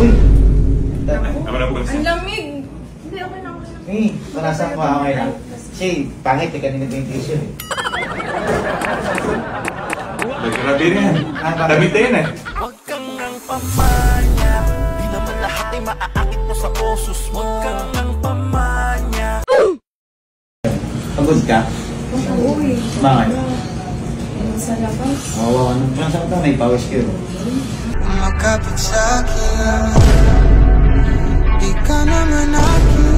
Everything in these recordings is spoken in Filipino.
Uy! Ang lamig! Hindi, okay lang. Panasan ko okay lang. Kasi pangit eh, kanina ko yung tissue eh. Grabe na yan. Damit na yan eh. Huwag kang nang pamanya, di naman lahat ay maaakit mo sa osos mo. Huwag kang nang pamanya. Pagod ka? Oo eh. Bakit? Sa labas. Oo, ano? Saan ka may pawis kayo? Makapit sa'kin, di ka naman akin.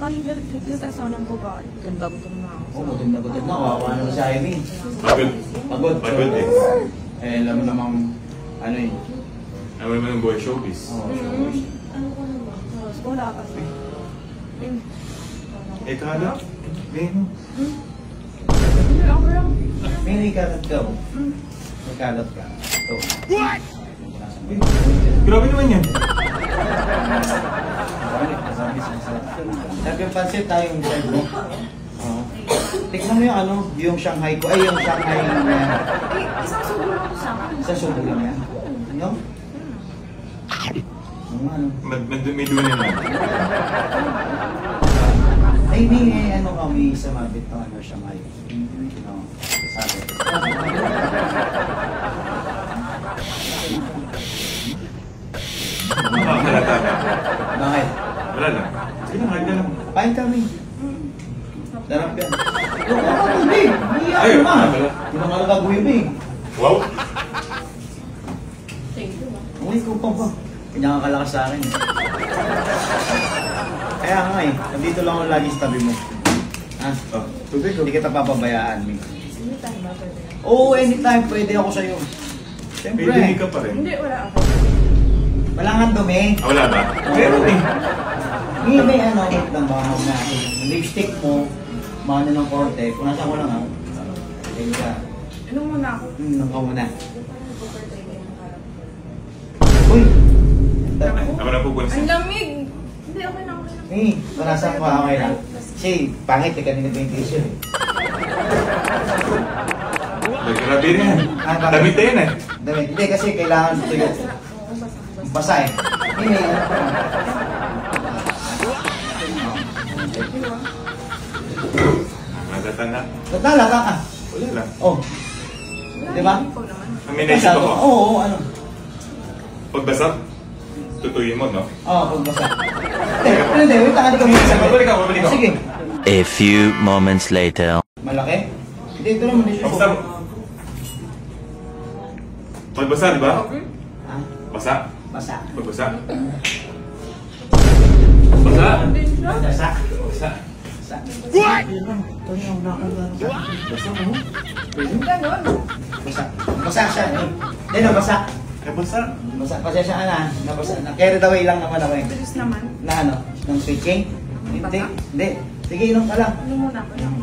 Ang galit sa ng babae. Ganda-ganda na ako. Oo, gutod na. Wawa naman sa akin eh. Pagod. Pagod eh. Eh, alam mo namang, ano eh. Alam mo naman ng boy showbiz. Oo, Ano ko na ba? Wala kasi. Eh, kala? Beno. Hindi, ako lang. Beno, ikalat ka oh. Ikalat ka. Ito. What? Grabe naman yan. Nagpansin tayong side mo. Tignan mo yung ano, yung Shanghai ko. Ay, yung Shanghai na... Isang subo lang ako sa akin. Sa subo lang yan. Ano? Ano? May duwan yan man. Ay, may ano kami sa mabit ng ano, Shanghai. No, sabi. Makakalata ka. Bakit? Wala lang. Sige na, kahit na lang. Pain kami. Darap yan. Yung ako tubig. Ay, ma. Hindi na nga gagawin mo eh. Wow! Thank you ba? Uy, ikaw pa. Kanya ka kalakas sa akin. Kaya nga eh, nandito lang ako lagi sa tabi mo. Ha? Oh, tubig ko. Hindi kita papabayaan, Ming. Hindi tayo ba pwede? Oo, anytime pwede ako sa'yo. Siyempre. May ka pa rin. Hindi, wala ako. Wala nga dumi. Ah, wala ba? Meron eh. May ano, wait lang ba na lipstick mo, mga ng korte, punasan ko lang ha. Ayun ka. Ano muna ako? Nung ka muna. Uy! Ako na po Ang lamig! Hindi, okay lang. Punasan ko okay lang. Kasi pangit eh, kanina ko yung tissue eh. Grabe na yan. Damit na yan eh. Damit. Hindi kasi kailangan tuyo. Basa eh. Hindi, ano pa. Natatanda. Natala ka ka. Wala lang. Oh. Di ba? Ikaw naman. May naisip ako. Oo, ano. Pagbasa, tutuyin mo, no? Oo, pagbasa. Hindi, wait lang. Babalik ako. Sige. A few moments later. Malaki? Hindi, ito naman. Pagbasa. Pagbasa, di ba? Ha? Basa. Basa. Pagbasa. Basa. Hindi siya. Basa. Basa. Basa. What? Ito niya, basa mo. Ganon. Basa. Basa siya. Hindi, nabasa. Eh, basa. Basa. Pasensya ka na. Nabasa. Na-carried away lang naman ako eh. Bilis naman. Na ano? Ng switching? Hindi. Hindi. Sige, inom ka lang. Ano muna ako lang.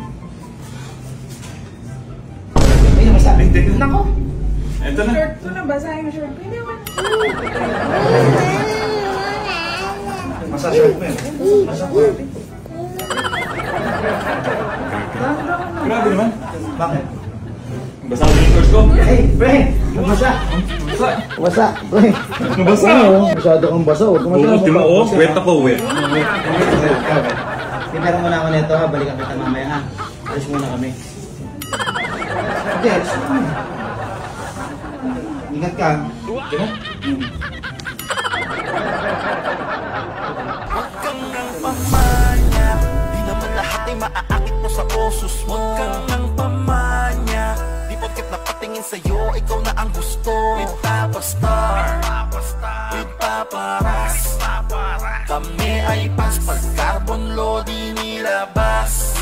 Ay, nabasa. Nako! Ito na. Short ko na, basahin yung short ko. Hindi naman. Basa short mo yun. Basa ko. Grabe naman. Bakit? Basa ko yung shorts ko. Hey, pre! Nabasa! Basa. Basa! Pre! Nabasa. Masyado kang basa. Huwag ka Bukod, di mo, oh. Wet ako, wet. Tinara mo na ako nito ha. Balikan kita mamaya ha. Alis muna kami. Hindi, alis mo kami. Ingat ka. Diba? Huwag kang nang pamanya, di naman lahat ay maaakit mo sa osos mo. Huwag kang nang pamanya, di porket napatingin sa'yo, ikaw na ang gusto. With Papa Star, with Papa Ras, kami ay pas pag carbon load inilabas.